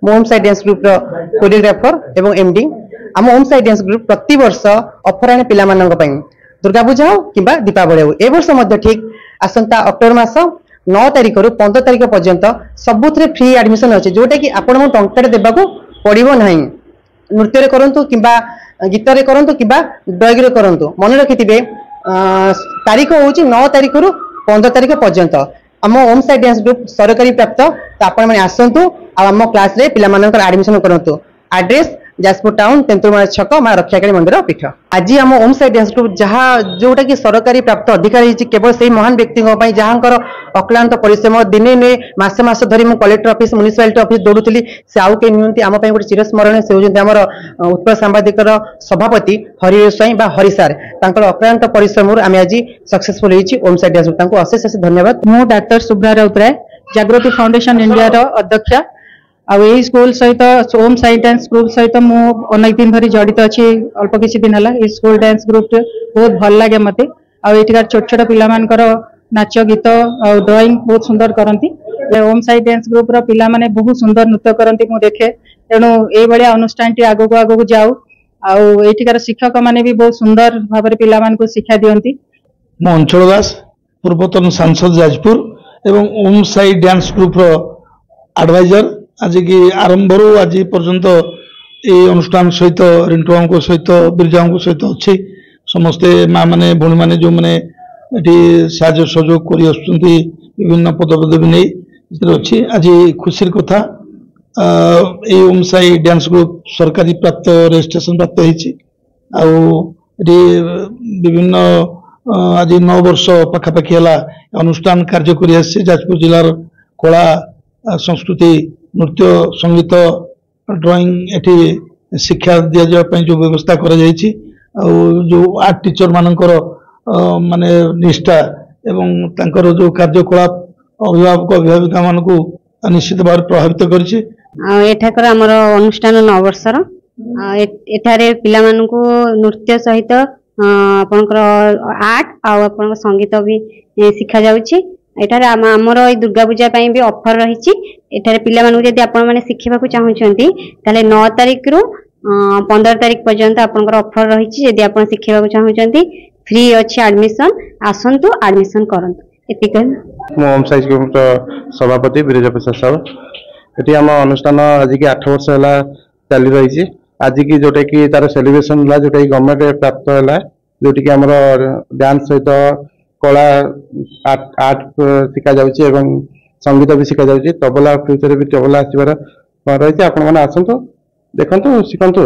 ओम Sai dance group choreographer एवं MD आम ओम Sai dance group प्रति वर्ष ऑफर आने पिला मानक पई दुर्गा पूजा हो किबा दीपावली हो ए वर्ष मध्य ठीक आसंता अक्टोबर मास 9 तारिख रु 15 तारिख पर्यंत सबुथरे फ्री एडमिशन अछि जोटा कि आपण टंका देबाको पड़िबो नाही। नृत्य रे करंतु किबा गीत रे करंतु किबा ड्राइंग रे करंतु मन रखिथिबे तारीख होउची 9 तारिख रु 15 तारिख पर्यंत आम ओम साई डांस ग्रुप सरकारी प्राप्त तो आपण माने आसंतु आ आम क्लास रे पिला मानकर एडमिशन करंतु। एड्रेस जाजपुर टाउन तेंतुलमाला छक मां रक्षाकाली मंदिर पीठ। आज आम ओम साई डांस ग्रुप जहाँ जोटा कि सरकारी प्राप्त अधिकारी केवल से महान व्यक्ति जहाँकर अक्लांत परिश्रम दिने ने मासे मास धरी मु कलेक्टर ऑफिस म्युनिसिपालिटी ऑफिस दौड़ुली से आउ के नियंती आम गोटे चिरस्मरण से होती आमर उत्कल सांबादिकर सभापति हरि स्वाई बा हरि सार तांकर अक्लांत परिश्रम आम आज सक्सेसफुल होइछि ओम साई डांस ग्रुप तांको अशेष अशेष धन्यवाद। मु डॉक्टर सुब्रा राउतराय जागृति फाउंडेशन इंडिया रो अध्यक्ष आई स्कूल सहित ओम साई डांस ग्रुप सहित मु अनेक दिन धरी जड़ित अच्छी अल्प किसी दिन है स्कूल डांस ग्रुप बहुत भल लगे मत आठिकार छोट छोट पिला नाच गीत और ड्राइंग बहुत सुंदर करती ओम साई डांस ग्रुप पिला माने बहुत सुंदर नृत्य करती मु देखे तेणु ये अनुष्ठान टी आगो आगो जाऊ आठिकार शिक्षक माने भी बहुत सुंदर भाव पिला को शिक्षा दियंती। मु अंचल दास पूर्वतन सांसद जाजपुर एवं ओम साई डांस ग्रुप एडवाइजर आज की आरंभ आज पर्यंत ये अनुष्ठान सहित रिंटू सहित बिरजा सहित अच्छे समस्ते माँ मैंने भूणी मैंने जो मैंने साहय सहयोग कर विभिन्न पदपदवी नहीं अच्छी आज खुशी कथा ओम साई डांस ग्रुप सरकारी प्राप्त रजिस्ट्रेशन प्राप्त होती विभिन्न आज 9 वर्ष पखापाखि है अनुष्ठान कार्य कर जाजपुर जिलार कला संस्कृति नृत्य संगीत ड्राइंग एटी शिक्षा दि जावाई जो व्यवस्था कर जो आर्ट टीचर मानकर माने निष्ठा एवं तांकर जो कार्यकलाप अभिभावक अभिभाविका मान निश्चित भाव प्रभावित कर अनुष्ठान 9 वर्षर एठारे पिला मानकु नृत्य सहित आपनकर आर्ट आ संगीत भी शिखा जाउछि। एठारे आमर दुर्गा पूजा भी ऑफर रही एठारे पिला मानकु यदि आपण माने शिखिबा चाहूचंती ताले 9 तारिख रु 15 तारिख पर्यंत आपनकर ऑफर रही यदि आपण शिखिबा चाहूचंती फ्री अछि एडमिशन आसंतु एडमिशन करंतु एतिक ओम साई ग्रुप सभापति बिरजा प्रसाद साहब एटी आम अनुष्ठान आज की 8 वर्ष है चली रही आज की जोटा कि तार सेलिब्रेशन है जोटा गवर्नमेंट प्राप्त है जोटि आम डांस सहित कला आर्ट शिखा जाउछि एवं संगीत भी शिखा जाउछि तबला फ्यूचर भी तबला आसबार रही आपण मैंने आसतु देखु शिखु।